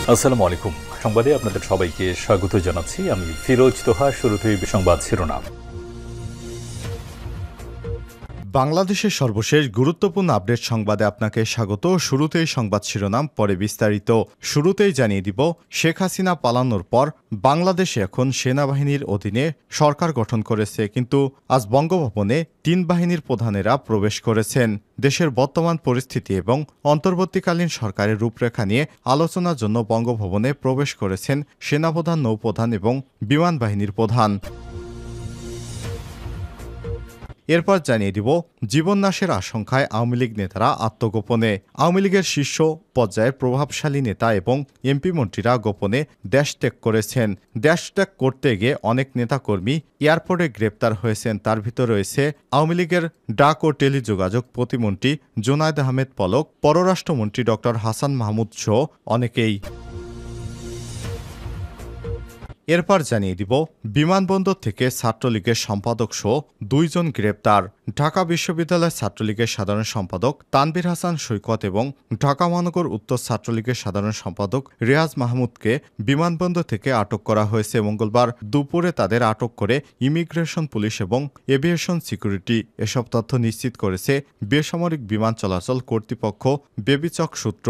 আসসালামু আলাইকুম। সংবাদে আপনাদের সবাইকে স্বাগত জানাচ্ছি। আমি ফিরোজ তোহা। শুরুতেই সংবাদ শিরোনাম। বাংলাদেশের সর্বশেষ গুরুত্বপূর্ণ আপডেট সংবাদে আপনাকে স্বাগত। শুরুতেই সংবাদ শিরোনাম, পরে বিস্তারিত। শুরুতেই জানিয়ে দিব, শেখ হাসিনা পালানোর পর বাংলাদেশে এখন সেনাবাহিনীর অধীনে সরকার গঠন করেছে, কিন্তু আজ বঙ্গভবনে ৩ বাহিনীর প্রধানেরা প্রবেশ করেছেন। দেশের বর্তমান পরিস্থিতি এবং অন্তর্বর্তীকালীন সরকারের রূপরেখা নিয়ে আলোচনার জন্য বঙ্গভবনে প্রবেশ করেছেন সেনাপ্রধান, নৌপ্রধান এবং বিমান বাহিনীর প্রধান। এরপর জানিয়ে দিব, জীবননাশের আশঙ্কায় আওয়ামী লীগ নেতারা আত্মগোপনে। আওয়ামী লীগের শীর্ষ পর্যায়ের প্রভাবশালী নেতা এবং এমপি মন্ত্রীরা গোপনে দেশ ত্যাগ করেছেন। দেশ ত্যাগ করতে গিয়ে অনেক নেতাকর্মী এয়ারপোর্টে গ্রেপ্তার হয়েছেন। তার ভিতর রয়েছে আওয়ামী লীগের ডাক ও টেলিযোগাযোগ প্রতিমন্ত্রী জুনায়েদ আহমেদ পলক, পররাষ্ট্রমন্ত্রী ড হাসান মাহমুদ সহ অনেকেই। এরপর জানিয়ে দিব, বিমানবন্দর থেকে ছাত্রলীগের সম্পাদক সহ ২ জন গ্রেপ্তার। ঢাকা বিশ্ববিদ্যালয় ছাত্রলীগের সাধারণ সম্পাদক তানভীর হাসান সৈকত এবং ঢাকা মহানগর উত্তর ছাত্রলীগের সাধারণ সম্পাদক রিয়াজ মাহমুদকে বিমানবন্দর থেকে আটক করা হয়েছে। মঙ্গলবার দুপুরে তাদের আটক করে ইমিগ্রেশন পুলিশ এবং এভিয়েশন সিকিউরিটি। এসব তথ্য নিশ্চিত করেছে বেসামরিক বিমান চলাচল কর্তৃপক্ষ বেবিচক সূত্র।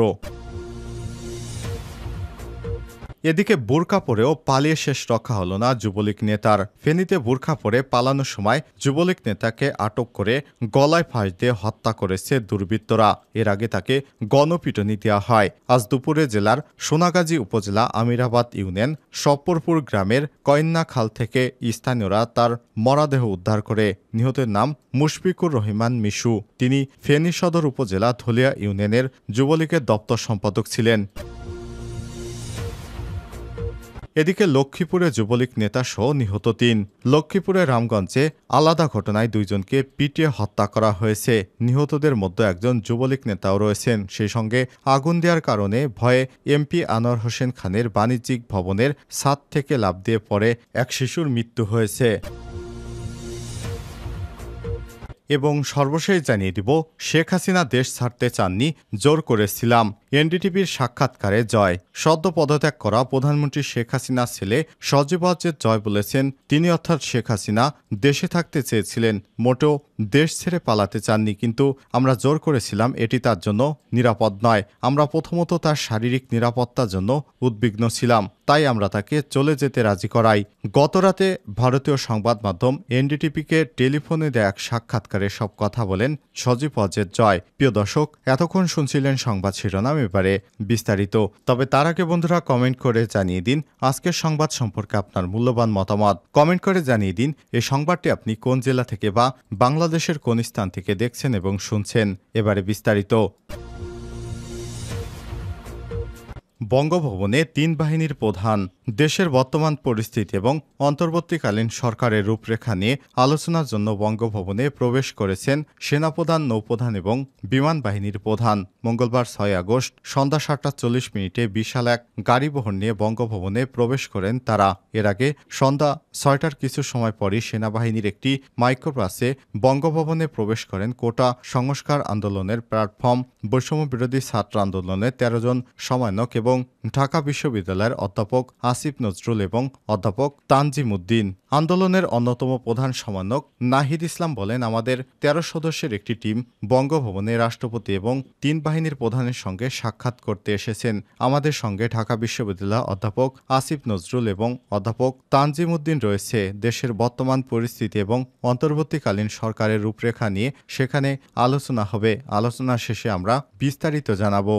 এদিকে বোরকা পরেও পালিয়ে শেষ রক্ষা হল না যুবলীগ নেতার। ফেনীতে বোরকা পরে পালানোর সময় যুবলীগ নেতাকে আটক করে গলায় ফাঁস দিয়ে হত্যা করেছে দুর্বৃত্তরা। এর আগে তাকে গণপিটুনি দেওয়া হয়। আজ দুপুরে জেলার সোনাগাজী উপজেলা আমিরাবাদ ইউনিয়ন সপ্পরপুর গ্রামের কয়ন্না খাল থেকে স্থানীয়রা তার মরদেহ উদ্ধার করে। নিহতের নাম মুশফিকুর রহমান মিশু। তিনি ফেনী সদর উপজেলা ধলিয়া ইউনিয়নের যুবলীগের দপ্তর সম্পাদক ছিলেন। এদিকে লক্ষ্মীপুরে যুবলীগ নেতা সহ নিহত ৩। লক্ষ্মীপুরের রামগঞ্জে আলাদা ঘটনায় ২ জনকে পিটিয়ে হত্যা করা হয়েছে। নিহতদের মধ্যে একজন যুবলীগ নেতাও রয়েছেন। সেই সঙ্গে আগুন দেওয়ার কারণে ভয়ে এমপি আনোয়ার হোসেন খানের বাণিজ্যিক ভবনের ছাদ থেকে লাফ দিয়ে পড়ে এক শিশুর মৃত্যু হয়েছে। এবং সর্বশেষ জানিয়ে দিব, শেখ হাসিনা দেশ ছাড়তে চাননি, জোর করেছিলাম। এনডিটিভির সাক্ষাৎকারে জয়। সদ্য পদত্যাগ করা প্রধানমন্ত্রী শেখ হাসিনার ছেলে সজীব ওয়াজেদ জয় বলেছেন, তিনি অর্থাৎ শেখ হাসিনা দেশে থাকতে চেয়েছিলেন, মোটেও দেশ ছেড়ে পালাতে চাননি, কিন্তু আমরা জোর করেছিলাম। এটি তার জন্য নিরাপদ নয়। আমরা প্রথমত তার শারীরিক নিরাপত্তার জন্য উদ্বিগ্ন ছিলাম, তাই আমরা তাকে চলে যেতে রাজি করাই। গতরাতে ভারতীয় সংবাদ মাধ্যম এনডিটিভিকে টেলিফোনে দেয়া এক সাক্ষাৎকারে সব কথা বলেন সজীব ওয়াজেদ জয়। প্রিয় দর্শক, এতক্ষণ শুনছিলেন সংবাদ শিরোনাম, এবারে বিস্তারিত। তবে তার আগে বন্ধুরা, কমেন্ট করে জানিয়ে দিন আজকের সংবাদ সম্পর্কে আপনার মূল্যবান মতামত। কমেন্ট করে জানিয়ে দিন এই সংবাদটি আপনি কোন জেলা থেকে বা বাংলাদেশের কোন স্থান থেকে দেখছেন এবং শুনছেন। এবারে বিস্তারিত। বঙ্গভবনে ৩ বাহিনীর প্রধান। দেশের বর্তমান পরিস্থিতি এবং অন্তর্বর্তীকালীন সরকারের রূপরেখা নিয়ে আলোচনার জন্য বঙ্গভবনে প্রবেশ করেছেন সেনাপ্রধান, নৌপ্রধান এবং বিমান বাহিনীর প্রধান। মঙ্গলবার ৬ আগস্ট সন্ধ্যা ৭টা ৪০ বিশাল এক গাড়িবহর নিয়ে বঙ্গভবনে প্রবেশ করেন তারা। এর আগে সন্ধ্যা ৬টার কিছু সময় পরই সেনাবাহিনীর একটি মাইক্রোবাসে বঙ্গভবনে প্রবেশ করেন কোটা সংস্কার আন্দোলনের প্ল্যাটফর্ম, বৈষম্য বিরোধী ছাত্র আন্দোলনের ১৩ জন সমন্বয়ক এবং ঢাকা বিশ্ববিদ্যালয়ের অধ্যাপক আসিফ নজরুল এবং অধ্যাপক তানজিম উদ্দিন। আন্দোলনের অন্যতম প্রধান সমন্বয়ক নাহিদ ইসলাম বলেন, আমাদের ১৩ সদস্যের একটি টিম বঙ্গভবনে রাষ্ট্রপতি এবং ৩ বাহিনীর প্রধানের সঙ্গে সাক্ষাৎ করতে এসেছেন। আমাদের সঙ্গে ঢাকা বিশ্ববিদ্যালয়ের অধ্যাপক আসিফ নজরুল এবং অধ্যাপক তানজিম উদ্দিন রয়েছে। দেশের বর্তমান পরিস্থিতি এবং অন্তর্বর্তীকালীন সরকারের রূপরেখা নিয়ে সেখানে আলোচনা হবে। আলোচনা শেষে আমরা বিস্তারিত জানাবো।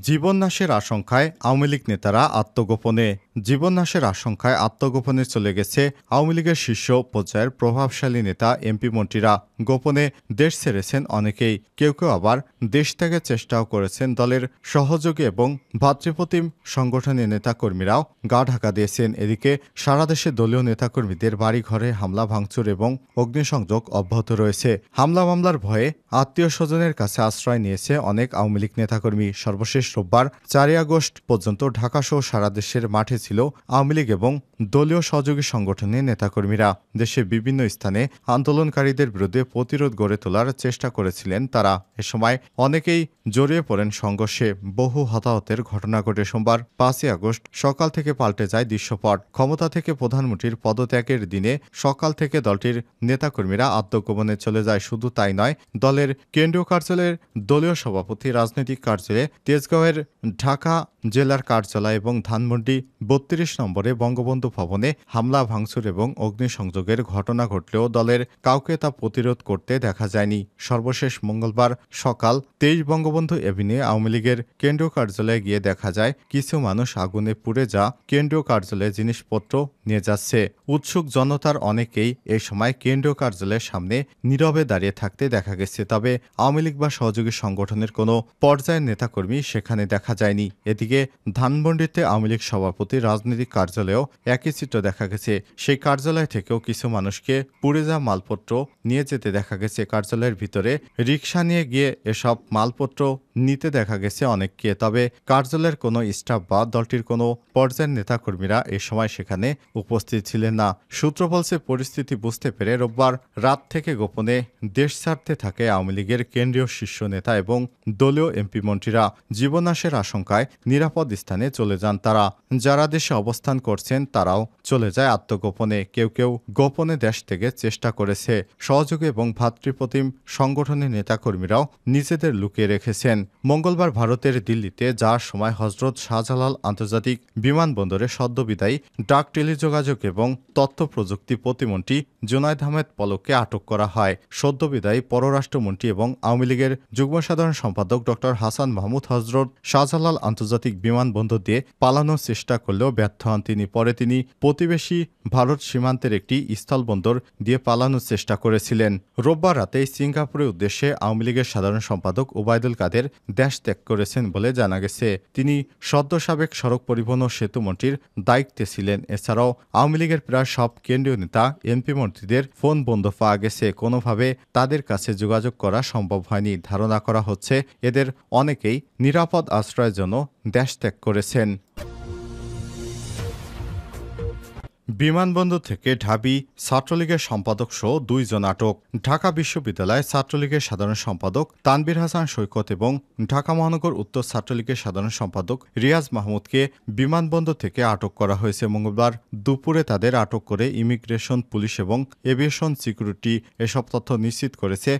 জীবননাশের আশঙ্কায় আওয়ামী লীগ নেতারা আত্মগোপনে। জীবননাশের আশঙ্কায় আত্মগোপনে চলে গেছে আওয়ামী লীগের শীর্ষ পর্যায়ের প্রভাবশালী নেতা, এমপি মন্ত্রীরা। গোপনে দেশ ছেড়েছেন অনেকেই। কেউ কেউ আবার দেশ ত্যাগের চেষ্টাও করেছেন। দলের সহযোগী এবং ভাতৃপ্রতিম সংগঠনের নেতাকর্মীরাও গা ঢাকা দিয়েছেন। এদিকে সারা দেশে দলীয় নেতাকর্মীদের বাড়িঘরে হামলা, ভাঙচুর এবং অগ্নিসংযোগ অব্যাহত রয়েছে। হামলা মামলার ভয়ে আত্মীয় স্বজনের কাছে আশ্রয় নিয়েছে অনেক আওয়ামী লীগ নেতাকর্মী। সর্বশেষ রোববার ৪ আগস্ট পর্যন্ত ঢাকাসহ সারা দেশের মাঠে এসেছিল আওয়ামী লীগ এবং দলীয় সহযোগী সংগঠনের নেতাকর্মীরা। দেশের বিভিন্ন স্থানে আন্দোলনকারীদের বিরুদ্ধে প্রতিরোধ গড়ে তোলার চেষ্টা করেছিলেন তারা। এ সময় অনেকেই জড়িয়ে পড়েন সংঘর্ষে। বহু হতাহতের ঘটনা ঘটে। সোমবার 5ই আগস্ট সকাল থেকে পাল্টে যায় দৃশ্যপট। ক্ষমতা থেকে প্রধানমন্ত্রীর পদত্যাগের দিনে সকাল থেকে দলটির নেতাকর্মীরা আত্মগোপনে চলে যায়। শুধু তাই নয়, দলের কেন্দ্রীয় কার্যালয়ের দলীয় সভাপতি, রাজনৈতিক কার্যালয়ে, তেজগাঁওয়ের ঢাকা জেলার কার্যালয় এবং ধানমন্ডি 32 নম্বরে বঙ্গবন্ধু ভবনে হামলা, ভাঙচুর এবং অগ্নিসংযোগের ঘটনা ঘটলেও দলের কাউকে তা প্রতিরোধ করতে দেখা যায়নি। সর্বশেষ মঙ্গলবার সকাল 23 বঙ্গবন্ধু এভিনিউ আওয়ামী লীগের কেন্দ্রীয় কার্যালয়ে গিয়ে দেখা যায় কিছু মানুষ আগুনে পুড়ে যা কেন্দ্রীয় কার্যালয়ে জিনিসপত্র নিয়ে যাচ্ছে। উৎসুক জনতার অনেকেই এই সময় কেন্দ্রীয় কার্যালয়ের সামনে নীরবে দাঁড়িয়ে থাকতে দেখা গেছে। তবে আওয়ামী লীগ বা সহযোগী সংগঠনের কোনো পর্যায়ের নেতাকর্মী সেখানে দেখা যায়নি। এদিকে ধানমন্ডিতে আওয়ামী লীগ সভাপতি রাজনৈতিক কার্যালয়েও একই চিত্র দেখা গেছে। সেই কার্যালয় থেকেও কিছু মানুষকে পুড়ে যাওয়া মালপত্র নিয়ে যেতে দেখা গেছে। কার্যালয়ের ভিতরে রিকশা নিয়ে গিয়ে এসব মালপত্র নিতে দেখা গেছে অনেককে। তবে কার্যালয়ের কোনো স্টাফ বা দলটির কোনো পর্যায়ের নেতাকর্মীরা এ সময় সেখানে উপস্থিত ছিলেন না। সূত্র বলছে, পরিস্থিতি বুঝতে পেরে রোববার রাত থেকে গোপনে দেশ ছাড়তে থাকে আওয়ামী লীগের কেন্দ্রীয় শীর্ষ নেতা এবং দলীয় এমপি মন্ত্রীরা। জীবনাশের আশঙ্কায় নিরাপদ স্থানে চলে যান তারা। যারা দেশে অবস্থান করছেন তারাও চলে যায় আত্মগোপনে। কেউ কেউ গোপনে দেশ থেকে চেষ্টা করেছে। সহযোগী এবং ভ্রাতৃপ্রতিম সংগঠনের নেতাকর্মীরাও নিজেদের লুকিয়ে রেখেছেন। মঙ্গলবার ভারতের দিল্লিতে যাওয়ার সময় হজরত শাহজালাল আন্তর্জাতিক বিমানবন্দরে সদ্যবিদায়ী ডাক, টেলিযোগাযোগ এবং তথ্য প্রযুক্তি প্রতিমন্ত্রী জুনায়েদ আহমেদ পলককে আটক করা হয়। সদ্যবিদায়ী পররাষ্ট্রমন্ত্রী এবং আওয়ামী লীগের যুগ্ম সাধারণ সম্পাদক ড হাসান মাহমুদ হজরত শাহজালাল আন্তর্জাতিক বিমানবন্দর দিয়ে পালানোর চেষ্টা করলেও ব্যর্থ হন তিনি। পরে তিনি প্রতিবেশী ভারত সীমান্তের একটি স্থলবন্দর দিয়ে পালানোর চেষ্টা করেছিলেন। রোববার রাতে সিঙ্গাপুরের উদ্দেশ্যে আওয়ামী লীগের সাধারণ সম্পাদক ওবায়দুল কাদের দেশ ত্যাগ করেছেন বলে জানা গেছে। তিনি সদ্য সাবেক সড়ক পরিবহন ও সেতু মন্ত্রীর দায়িত্বে ছিলেন। এছাড়াও আওয়ামী লীগের প্রায় সব কেন্দ্রীয় নেতা, এমপি মন্ত্রীদের ফোন বন্ধ পাওয়া গেছে। কোনোভাবে তাদের কাছে যোগাযোগ করা সম্ভব হয়নি। ধারণা করা হচ্ছে এদের অনেকেই নিরাপদ আশ্রয়ের জন্য দেশ ত্যাগ করেছেন। বিমানবন্দর থেকে ঢাবি ছাত্রলীগের সম্পাদক সহ 2 জন আটক। ঢাকা বিশ্ববিদ্যালয় ছাত্রলীগের সাধারণ সম্পাদক তানভীর হাসান সৈকত এবং ঢাকা মহানগর উত্তর ছাত্রলীগের সাধারণ সম্পাদক রিয়াজ মাহমুদকে বিমানবন্দর থেকে আটক করা হয়েছে। মঙ্গলবার দুপুরে তাদের আটক করে ইমিগ্রেশন পুলিশ এবং এভিয়েশন সিকিউরিটি এসব তথ্য নিশ্চিত করেছে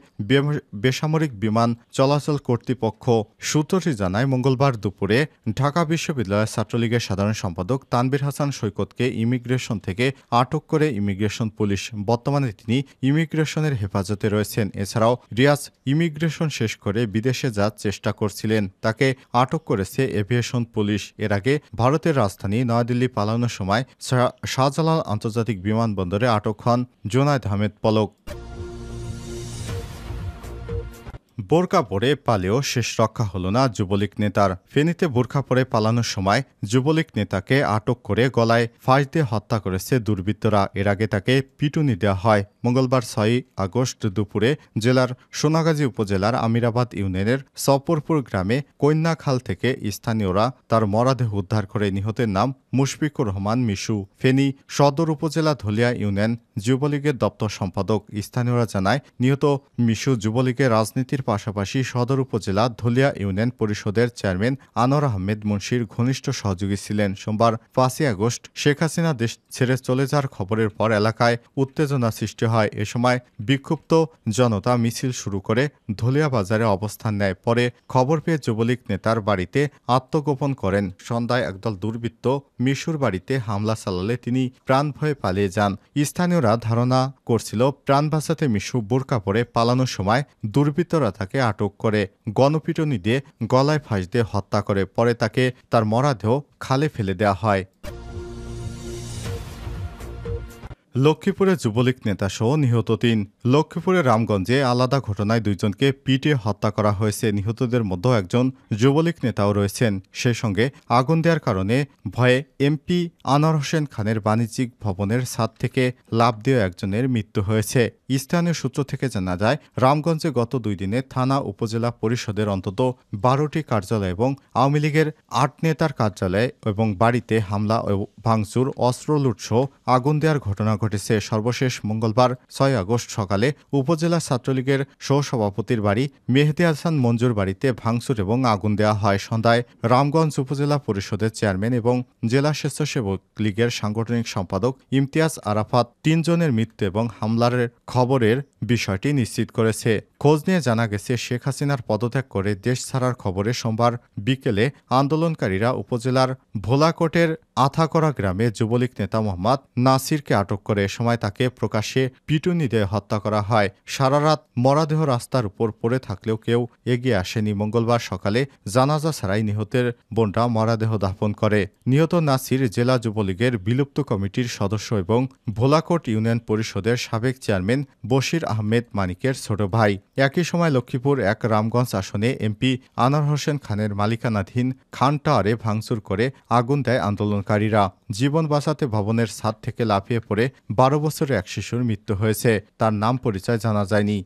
বেসামরিক বিমান চলাচল কর্তৃপক্ষ। সূত্রটি জানায়, মঙ্গলবার দুপুরে ঢাকা বিশ্ববিদ্যালয় ছাত্রলীগের সাধারণ সম্পাদক তানভীর হাসান সৈকতকে ইমিগ্রেশন থেকে আটক করে ইমিগ্রেশন পুলিশ। বর্তমানে তিনি ইমিগ্রেশনের হেফাজতে রয়েছেন। এছাড়াও রিয়াজ ইমিগ্রেশন শেষ করে বিদেশে যাওয়ার চেষ্টা করছিলেন। তাকে আটক করেছে এভিয়েশন পুলিশ। এর আগে ভারতের রাজধানী নয়াদিল্লি পালানোর সময় শাহজালাল আন্তর্জাতিক বিমানবন্দরে আটক হন জুনায়েদ আহমেদ পলক। বোরকা পরে পালিয়েও শেষ রক্ষা হল না যুবলীগ নেতার। ফেনীতে বোরকা পরে পালানোর সময় যুবলীগ নেতাকে আটক করে গলায় ফাঁস দিয়ে হত্যা করেছে দুর্বৃত্তরা। এর আগে তাকে পিটুনি দেওয়া হয়। মঙ্গলবার 6 আগস্ট দুপুরে জেলার সোনাগাজী উপজেলার আমিরাবাদ ইউনিয়নের সফরপুর গ্রামে কন্যাখাল থেকে স্থানীয়রা তার মরদেহ উদ্ধার করে। নিহতের নাম মুশফিকুর রহমান মিশু। ফেনী সদর উপজেলা ধলিয়া ইউনিয়ন যুবলীগের দপ্তর সম্পাদক। স্থানীয়রা জানায়, নিহত মিশু যুবলীগের রাজনীতির পাশাপাশি সদর উপজেলা ধলিয়া ইউনিয়ন পরিষদের চেয়ারম্যান আনোয়ার আহমেদ মুন্সির ঘনিষ্ঠ সহযোগী ছিলেন। সোমবার 5 আগস্ট শেখ হাসিনা দেশ ছেড়ে চলে যাওয়ার খবরের পর এলাকায় উত্তেজনা সৃষ্টি হয়। এ সময় বিক্ষুব্ধ জনতা মিছিল শুরু করে ধলিয়া বাজারে অবস্থান নেয়। পরে খবর পেয়ে যুবলীগ নেতার বাড়িতে আত্মগোপন করেন। সন্ধ্যায় একদল দুর্বৃত্ত মিশুর বাড়িতে হামলা চালালে তিনি প্রাণ ভয়ে পালিয়ে যান। স্থানীয়রা ধারণা করছিল প্রাণ বাঁচাতে মিশু বোরকা পরে পালানোর সময় দুর্বৃত্তরা তাকে আটক করে গণপিটুনি দিয়ে গলায় ফাঁস দিয়ে হত্যা করে। পরে তাকে তার মরদেহ খালে ফেলে দেওয়া হয়। লক্ষ্মীপুরে যুবলীগ নেতাসহ নিহত ৩। লক্ষ্মীপুরের রামগঞ্জে আলাদা ঘটনায় ২ জনকে পিটিয়ে হত্যা করা হয়েছে। নিহতদের মধ্যে একজন যুবলীগ নেতাও রয়েছেন। সেই সঙ্গে আগুন দেওয়ার কারণে ভয়ে এমপি আনোয়ার হোসেন খানের বাণিজ্যিক ভবনের ছাদ থেকে লাফ দিয়ে একজনের মৃত্যু হয়েছে। স্থানীয় সূত্র থেকে জানা যায়, রামগঞ্জে গত ২ দিনে থানা উপজেলা পরিষদের অন্তত ১২টি কার্যালয় এবং আওয়ামী লীগের ৮ নেতার কার্যালয় এবং বাড়িতে হামলা ও ভাঙচুর, অস্ত্র লুটসহ আগুন দেওয়ার ঘটনা ঘটেছে। সর্বশেষ মঙ্গলবার ৬ আগস্ট সকালে উপজেলা ছাত্রলীগের সহসভাপতির বাড়ি মেহেদী হাসান মঞ্জুর বাড়িতে ভাঙচুর এবং আগুন দেওয়া হয়। সন্ধ্যায় রামগঞ্জ উপজেলা পরিষদের চেয়ারম্যান এবং জেলা স্বেচ্ছাসেবক লীগের সাংগঠনিক সম্পাদক ইমতিয়াজ আরাফাত ৩ জনের মৃত্যু এবং হামলার খবরের বিষয়টি নিশ্চিত করেছে। খোঁজ নিয়ে জানা গেছে, শেখ হাসিনার পদত্যাগ করে দেশ ছাড়ার খবরে সোমবার বিকেলে আন্দোলনকারীরা উপজেলার ভোলাকোটের আথাকড়া গ্রামে যুবলীগ নেতা মোহাম্মদ নাসিরকে আটক করে। এ সময় তাকে প্রকাশ্যে পিটুনি দিয়ে হত্যা করা হয়। সারা রাত মরদেহ রাস্তার উপর পড়ে থাকলেও কেউ এগিয়ে আসেনি। মঙ্গলবার সকালে জানাজা ছাড়াই নিহতের বোনরা মরদেহ দাফন করে। নিহত নাসির জেলা যুবলীগের বিলুপ্ত কমিটির সদস্য এবং ভোলাকোট ইউনিয়ন পরিষদের সাবেক চেয়ারম্যান বশির আহমেদ মানিকের ছোট ভাই। একই সময় লক্ষ্মীপুর ১ রামগঞ্জ আসনে এমপি আনোয়ার হোসেন খানের মালিকানাধীন খান টাওয়ারে ভাঙচুর করে আগুন দেয় আন্দোলনকারীরা। জীবন বাঁচাতে ভবনের ছাদ থেকে লাফিয়ে পড়ে ১২ বছরের এক শিশুর মৃত্যু হয়েছে। তার নাম পরিচয় জানা যায়নি।